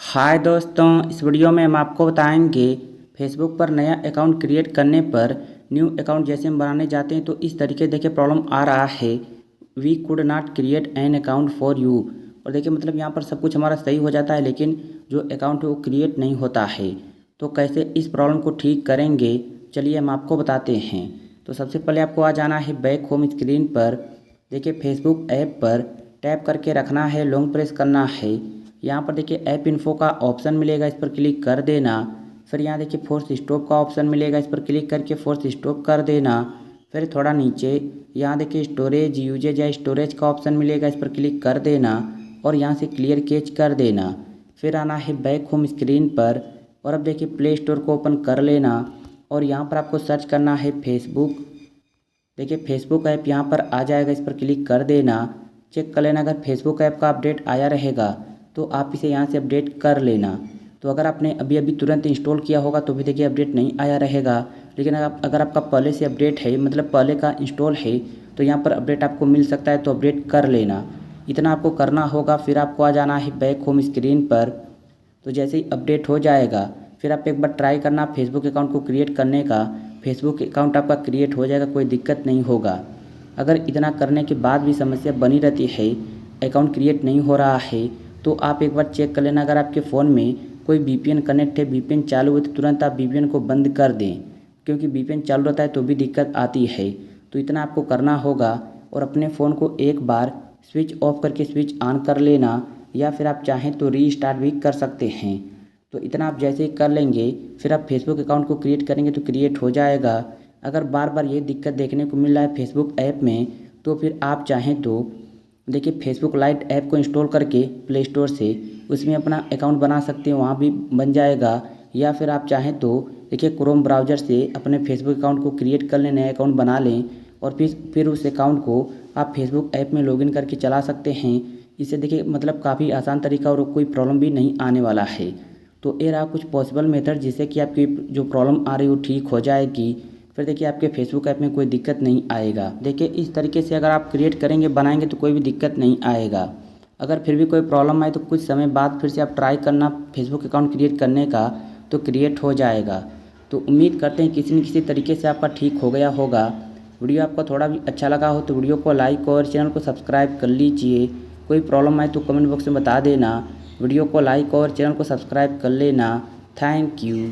हाय दोस्तों, इस वीडियो में हम आपको बताएंगे फेसबुक पर नया अकाउंट क्रिएट करने पर न्यू अकाउंट जैसे हम बनाने जाते हैं तो इस तरीके देखिए प्रॉब्लम आ रहा है। We could not create an account for you. और देखिए मतलब यहाँ पर सब कुछ हमारा सही हो जाता है लेकिन जो अकाउंट है वो क्रिएट नहीं होता है। तो कैसे इस प्रॉब्लम को ठीक करेंगे, चलिए हम आपको बताते हैं। तो सबसे पहले आपको आ जाना है बैक होम स्क्रीन पर। देखिए फेसबुक ऐप पर टैप करके रखना है, लॉन्ग प्रेस करना है। यहाँ पर देखिए ऐप इन्फो का ऑप्शन मिलेगा, इस पर क्लिक कर देना। फिर यहाँ देखिए फोर्स स्टॉप का ऑप्शन मिलेगा, इस पर क्लिक करके फोर्स स्टॉप कर देना। फिर थोड़ा नीचे यहाँ देखिए स्टोरेज यूजेज या स्टोरेज का ऑप्शन मिलेगा, इस पर क्लिक कर देना और यहाँ से क्लियर कैच कर देना। फिर आना है बैक होम स्क्रीन पर और अब देखिए प्ले स्टोर को ओपन कर लेना और यहाँ पर आपको सर्च करना है फेसबुक। देखिए फेसबुक ऐप यहाँ पर आ जाएगा, इस पर क्लिक कर देना। चेक कर लेना, अगर फेसबुक ऐप का अपडेट आया रहेगा तो आप इसे यहाँ से अपडेट कर लेना। तो अगर आपने अभी अभी तुरंत इंस्टॉल किया होगा तो भी देखिए अपडेट नहीं आया रहेगा, लेकिन अगर आपका पहले से अपडेट है, मतलब पहले का इंस्टॉल है, तो यहाँ पर अपडेट आपको मिल सकता है, तो अपडेट कर लेना। इतना आपको करना होगा। फिर आपको आ जाना है बैक होम स्क्रीन पर। तो जैसे ही अपडेट हो जाएगा फिर आप एक बार ट्राई करना फेसबुक अकाउंट को क्रिएट करने का। फेसबुक अकाउंट आपका क्रिएट हो जाएगा, कोई दिक्कत नहीं होगा। अगर इतना करने के बाद भी समस्या बनी रहती है, अकाउंट क्रिएट नहीं हो रहा है, तो आप एक बार चेक कर लेना। अगर आपके फ़ोन में कोई वीपीएन कनेक्ट है, वीपीएन चालू है, तो तुरंत आप वीपीएन को बंद कर दें, क्योंकि वीपीएन चालू रहता है तो भी दिक्कत आती है। तो इतना आपको करना होगा और अपने फ़ोन को एक बार स्विच ऑफ करके स्विच ऑन कर लेना, या फिर आप चाहें तो रीस्टार्ट भी कर सकते हैं। तो इतना आप जैसे ही कर लेंगे फिर आप फेसबुक अकाउंट को क्रिएट करेंगे तो क्रिएट हो जाएगा। अगर बार बार ये दिक्कत देखने को मिल रहा है फेसबुक ऐप में, तो फिर आप चाहें तो देखिए फेसबुक लाइट ऐप को इंस्टॉल करके प्ले स्टोर से उसमें अपना अकाउंट बना सकते हैं, वहाँ भी बन जाएगा। या फिर आप चाहें तो देखिए क्रोम ब्राउज़र से अपने फेसबुक अकाउंट को क्रिएट कर लें, नया अकाउंट बना लें और फिर उस अकाउंट को आप फेसबुक ऐप में लॉगिन करके चला सकते हैं। इससे देखिए मतलब काफ़ी आसान तरीका और कोई प्रॉब्लम भी नहीं आने वाला है। तो ये रहा कुछ पॉसिबल मेथड जिससे कि आपकी जो प्रॉब्लम आ रही है वो ठीक हो जाएगी। फिर देखिए आपके फेसबुक ऐप में कोई दिक्कत नहीं आएगा। देखिए इस तरीके से अगर आप क्रिएट करेंगे, बनाएंगे तो कोई भी दिक्कत नहीं आएगा। अगर फिर भी कोई प्रॉब्लम आए तो कुछ समय बाद फिर से आप ट्राई करना फेसबुक अकाउंट क्रिएट करने का, तो क्रिएट हो जाएगा। तो उम्मीद करते हैं किसी न किसी तरीके से आपका ठीक हो गया होगा। वीडियो आपको थोड़ा भी अच्छा लगा हो तो वीडियो को लाइक और चैनल को सब्सक्राइब कर लीजिए। कोई प्रॉब्लम आए तो कमेंट बॉक्स में बता देना। वीडियो को लाइक और चैनल को सब्सक्राइब कर लेना। Thank you.